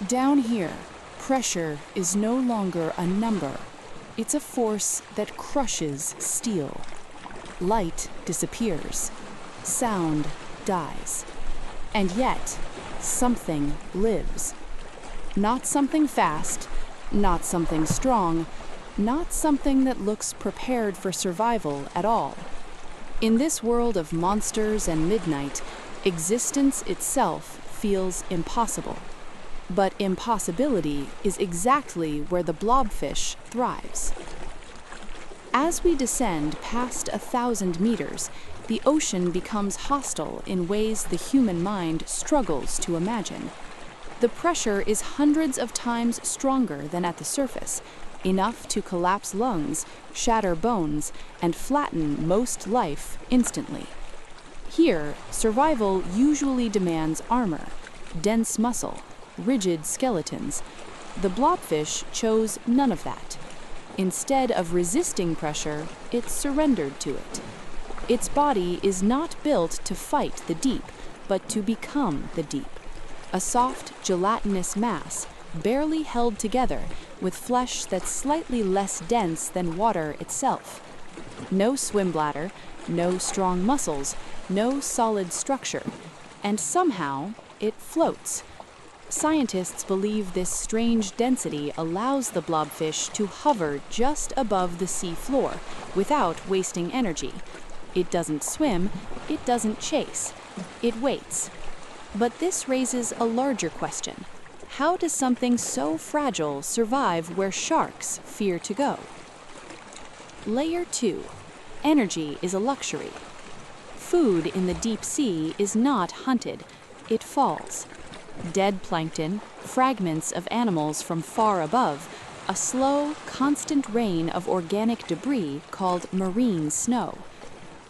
Down here, pressure is no longer a number. It's a force that crushes steel. Light disappears. Sound dies. And yet, something lives. Not something fast, not something strong, not something that looks prepared for survival at all. In this world of monsters and midnight, existence itself feels impossible. But impossibility is exactly where the blobfish thrives. As we descend past 1,000 meters, the ocean becomes hostile in ways the human mind struggles to imagine. The pressure is hundreds of times stronger than at the surface, enough to collapse lungs, shatter bones, and flatten most life instantly. Here, survival usually demands armor, dense muscle, rigid skeletons. The blobfish chose none of that. Instead of resisting pressure, it surrendered to it. Its body is not built to fight the deep, but to become the deep. A soft, gelatinous mass, barely held together, with flesh that's slightly less dense than water itself. No swim bladder, no strong muscles, no solid structure, and somehow it floats. Scientists believe this strange density allows the blobfish to hover just above the sea floor without wasting energy. It doesn't swim, it doesn't chase, it waits. But this raises a larger question. How does something so fragile survive where sharks fear to go? Layer 2. Energy is a luxury. Food in the deep sea is not hunted, it falls. Dead plankton, fragments of animals from far above, a slow, constant rain of organic debris called marine snow.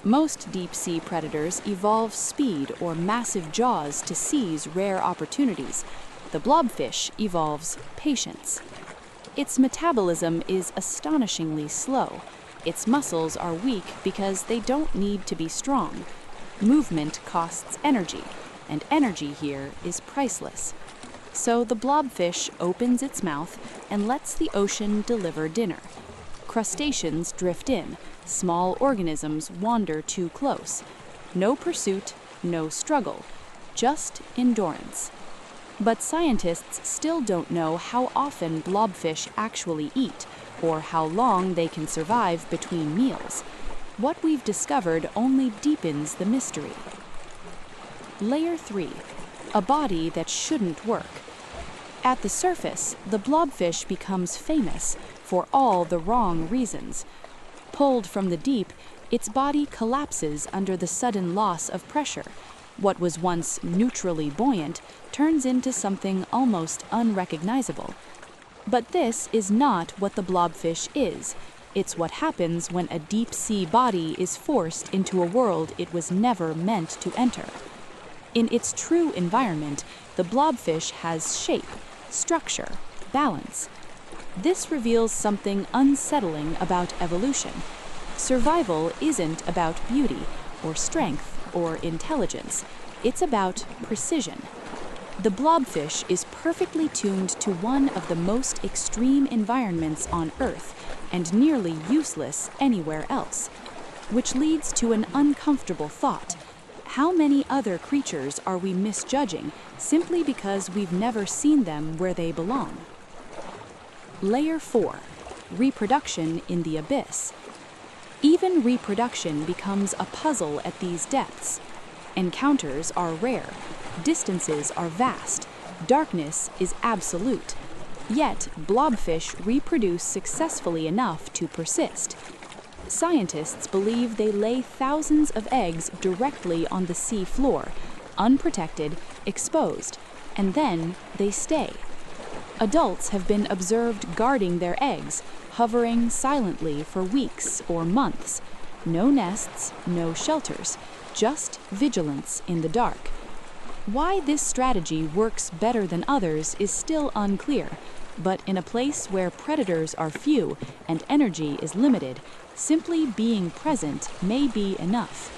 Most deep-sea predators evolve speed or massive jaws to seize rare opportunities. The blobfish evolves patience. Its metabolism is astonishingly slow. Its muscles are weak because they don't need to be strong. Movement costs energy, and energy here is priceless. So the blobfish opens its mouth and lets the ocean deliver dinner. Crustaceans drift in. Small organisms wander too close. No pursuit, no struggle, just endurance. But scientists still don't know how often blobfish actually eat, or how long they can survive between meals. What we've discovered only deepens the mystery. Layer 3. A body that shouldn't work. At the surface, the blobfish becomes famous for all the wrong reasons. Pulled from the deep, its body collapses under the sudden loss of pressure. What was once neutrally buoyant turns into something almost unrecognizable. But this is not what the blobfish is. It's what happens when a deep-sea body is forced into a world it was never meant to enter. In its true environment, the blobfish has shape, structure, balance. This reveals something unsettling about evolution. Survival isn't about beauty, or strength, or intelligence. It's about precision. The blobfish is perfectly tuned to one of the most extreme environments on Earth, and nearly useless anywhere else. Which leads to an uncomfortable thought. How many other creatures are we misjudging simply because we've never seen them where they belong? Layer 4. Reproduction in the abyss. Even reproduction becomes a puzzle at these depths. Encounters are rare, distances are vast, darkness is absolute. Yet, blobfish reproduce successfully enough to persist. Scientists believe they lay thousands of eggs directly on the sea floor, unprotected, exposed, and then they stay. Adults have been observed guarding their eggs, hovering silently for weeks or months. No nests, no shelters, just vigilance in the dark. Why this strategy works better than others is still unclear, but in a place where predators are few and energy is limited, simply being present may be enough.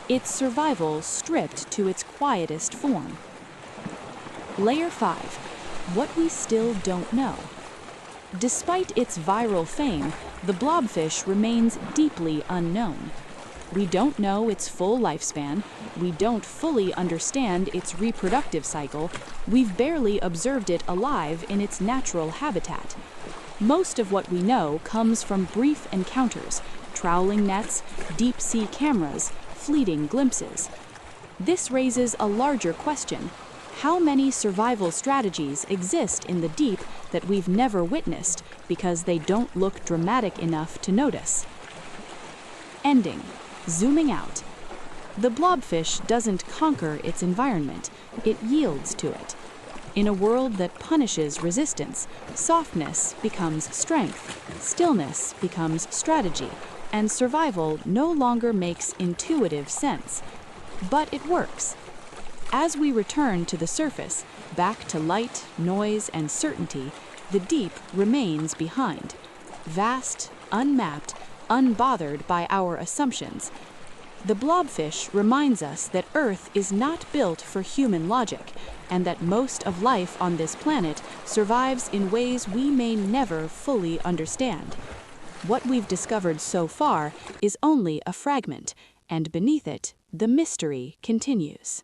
It's survival stripped to its quietest form. Layer 5. what we still don't know. Despite its viral fame, the blobfish remains deeply unknown. We don't know its full lifespan, we don't fully understand its reproductive cycle, we've barely observed it alive in its natural habitat. Most of what we know comes from brief encounters, troweling nets, deep-sea cameras, fleeting glimpses. This raises a larger question. How many survival strategies exist in the deep that we've never witnessed because they don't look dramatic enough to notice? Ending. Zooming out. The blobfish doesn't conquer its environment, it yields to it. In a world that punishes resistance, softness becomes strength, stillness becomes strategy, and survival no longer makes intuitive sense. But it works. As we return to the surface, back to light, noise, and certainty, the deep remains behind. Vast, unmapped, unbothered by our assumptions. The blobfish reminds us that Earth is not built for human logic, and that most of life on this planet survives in ways we may never fully understand. What we've discovered so far is only a fragment, and beneath it, the mystery continues.